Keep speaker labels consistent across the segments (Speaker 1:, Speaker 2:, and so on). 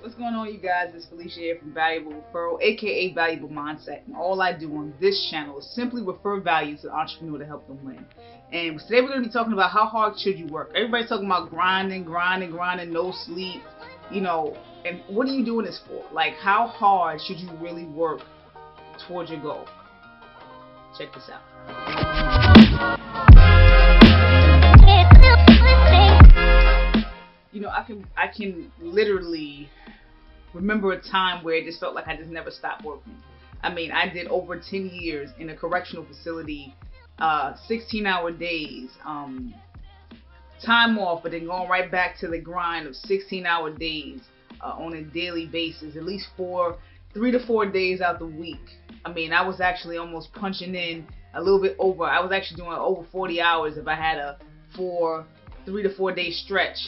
Speaker 1: What's going on, you guys? It's Felicia here from Valuable Referral, aka Valuable Mindset. And all I do on this channel is simply refer value to the entrepreneur to help them win. And today we're going to be talking about how hard should you work. Everybody's talking about grinding, no sleep, and what are you doing this for? Like, how hard should you really work towards your goal? Check this out. I can literally remember a time where it just felt like I just never stopped working. I mean, I did over 10 years in a correctional facility, 16-hour days, time off, but then going right back to the grind of 16-hour days on a daily basis, at least 3 to 4 days out the week. I mean, I was actually almost punching in a little bit over. I was actually doing over 40 hours if I had a 3 to 4 day stretch,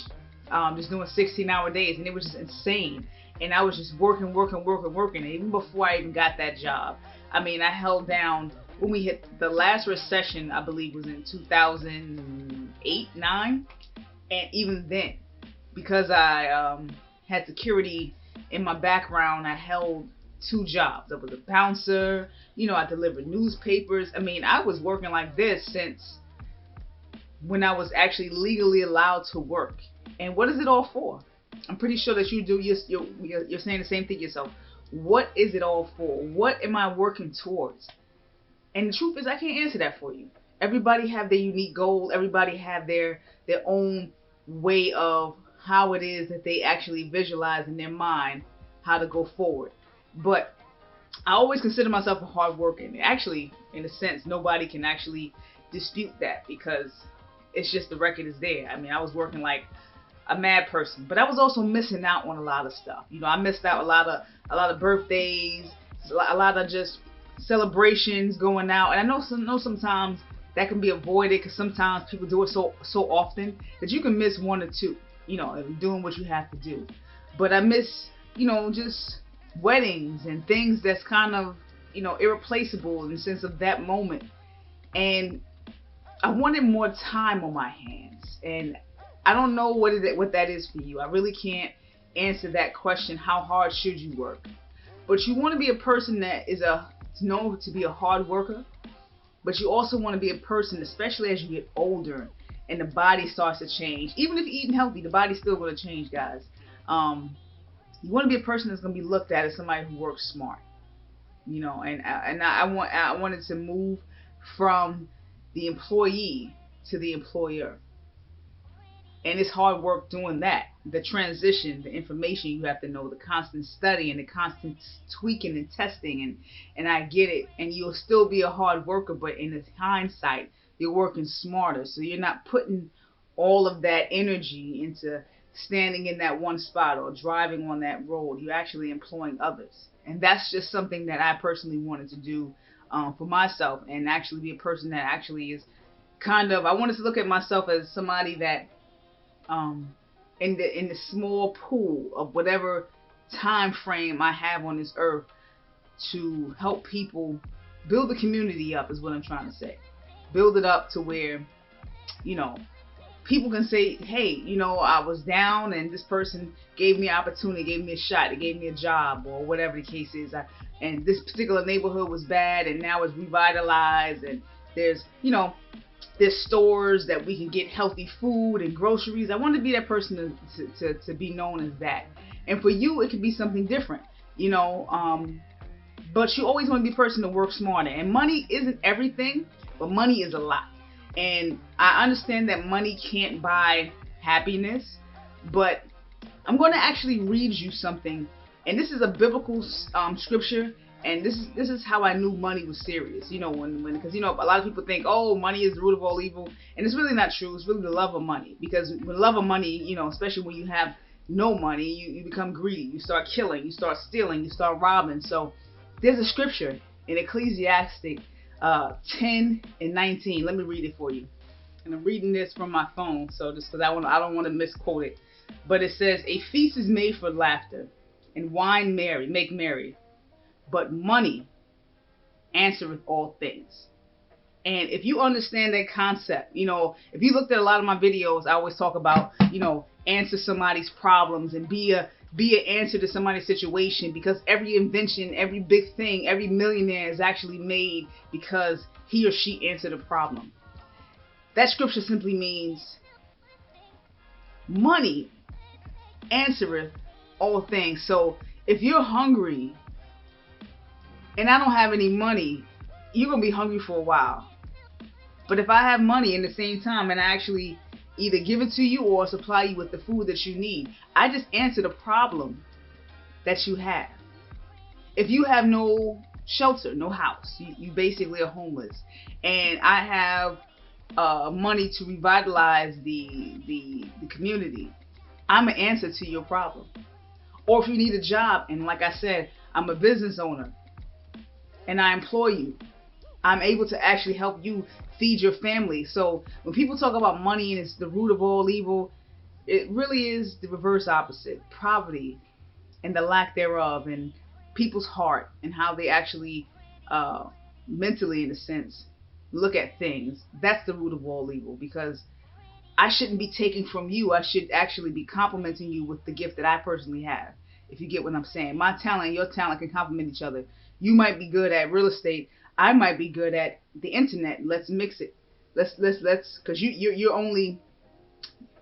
Speaker 1: just doing 16-hour days, and it was just insane. And I was just working. And even before I even got that job, I mean, I held down when we hit the last recession. I believe was in 2008-9, and even then, because I had security in my background, I held 2 jobs. I was a bouncer. I delivered newspapers. I mean, I was working like this since when I was actually legally allowed to work. And what is it all for? I'm pretty sure that you're saying the same thing yourself. What is it all for? What am I working towards? And the truth is, I can't answer that for you. Everybody have their unique goal. Everybody have their own way of how it is that they actually visualize in their mind how to go forward. But I always consider myself a hard worker. And actually, in a sense, nobody can actually dispute that, because it's just the record is there. I mean, I was working like a mad person, but I was also missing out on a lot of stuff. I missed out a lot of birthdays, a lot of just celebrations, going out. And I know sometimes that can be avoided, because sometimes people do it so often that you can miss 1 or 2, doing what you have to do. But I miss, just weddings and things that's kind of, irreplaceable in the sense of that moment. And I wanted more time on my hands, and I don't know what that is for you. I really can't answer that question. How hard should you work? But you want to be a person that is known to be a hard worker, but you also want to be a person, especially as you get older and the body starts to change. Even if you're eating healthy, the body's still going to change, guys. You want to be a person that's going to be looked at as somebody who works smart. I wanted to move from the employee to the employer. And it's hard work doing that. The transition, the information you have to know, the constant study and the constant tweaking and testing, and I get it. And you'll still be a hard worker, but in hindsight, you're working smarter. So you're not putting all of that energy into standing in that one spot or driving on that road. You're actually employing others. And that's just something that I personally wanted to do for myself, and actually be a person that actually is I wanted to look at myself as somebody that in the small pool of whatever time frame I have on this earth, to help people build the community up, is what I'm trying to say. Build it up to where, people can say, hey, I was down and this person gave me an opportunity, gave me a shot, they gave me a job, or whatever the case is. And this particular neighborhood was bad and now it's revitalized, and there's stores that we can get healthy food and groceries. I want to be that person to be known as that. And for you, it could be something different, but you always want to be a person to work smarter. And money isn't everything, but money is a lot. And I understand that money can't buy happiness, but I'm going to actually read you something. And this is a biblical scripture. And this is how I knew money was serious, because a lot of people think, oh, money is the root of all evil, and it's really not true. It's really the love of money, because with love of money, especially when you have no money, you become greedy, you start killing, you start stealing, you start robbing. So there's a scripture in Ecclesiastes 10:19. Let me read it for you, and I'm reading this from my phone, so just because I don't want to misquote it, but it says, a feast is made for laughter, and wine make merry. But money answereth all things. And if you understand that concept, if you looked at a lot of my videos, I always talk about, answer somebody's problems and be be an answer to somebody's situation, because every invention, every big thing, every millionaire is actually made because he or she answered a problem. That scripture simply means money answereth all things. So if you're hungry and I don't have any money, you're going to be hungry for a while. But if I have money in the same time and I actually either give it to you or supply you with the food that you need, I just answered a problem that you have. If you have no shelter, no house, you basically are homeless, and I have money to revitalize the community, I'm an answer to your problem. Or if you need a job, and like I said, I'm a business owner and I employ you, I'm able to actually help you feed your family. So when people talk about money and it's the root of all evil, it really is the reverse opposite. Poverty and the lack thereof, and people's heart and how they actually mentally, in a sense, look at things. That's the root of all evil, because I shouldn't be taking from you. I should actually be complimenting you with the gift that I personally have, if you get what I'm saying. My talent and your talent can complement each other. You might be good at real estate. I might be good at the internet. Let's mix it. Let's because you're only,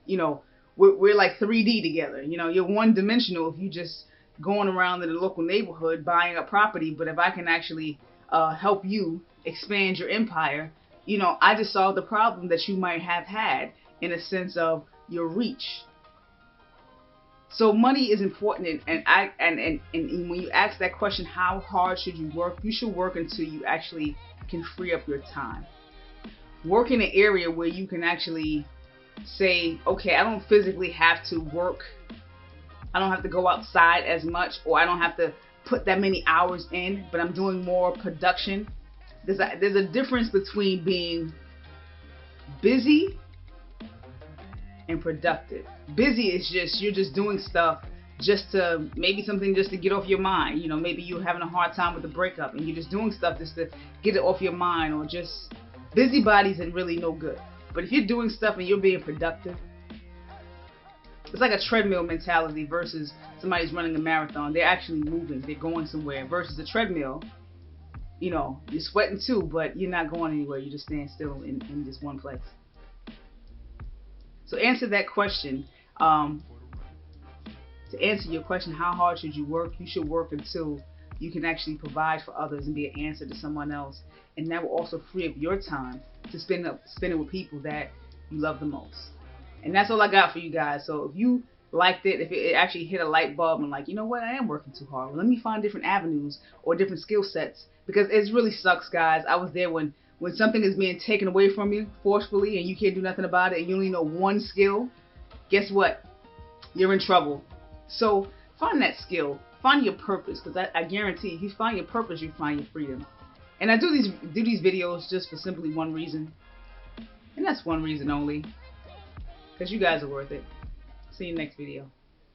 Speaker 1: you know, we're like 3D together. You know, you're one dimensional if you just going around in the local neighborhood buying a property. But if I can actually help you expand your empire, you know, I just solved the problem that you might have had in a sense of your reach. So money is important, and when you ask that question, how hard should you work? You should work until you actually can free up your time. Work in an area where you can actually say, okay, I don't physically have to work. I don't have to go outside as much, or I don't have to put that many hours in, but I'm doing more production. There's a difference between being busy and productive. Busy is just, you're just doing stuff just to, maybe something just to get off your mind. You know, maybe you're having a hard time with a breakup and you're just doing stuff just to get it off your mind, or just busybodies and really no good. But if you're doing stuff and you're being productive, it's like a treadmill mentality versus somebody's running a marathon. They're actually moving, they're going somewhere, versus a treadmill. You know, you're sweating too, but you're not going anywhere. You're just staying still in just one place. So answer that question. To answer your question, how hard should you work? You should work until you can actually provide for others and be an answer to someone else. And that will also free up your time to spend it with people that you love the most. And that's all I got for you guys. So if you liked it, if it actually hit a light bulb and like, you know what, I am working too hard. Well, let me find different avenues or different skill sets, because it really sucks, guys. I was there when something is being taken away from you forcefully and you can't do nothing about it, and you only know one skill. Guess what? You're in trouble. So find that skill. Find your purpose, because I guarantee if you find your purpose, you find your freedom. And I do these videos just for simply one reason, and that's one reason only, because you guys are worth it. See you next video.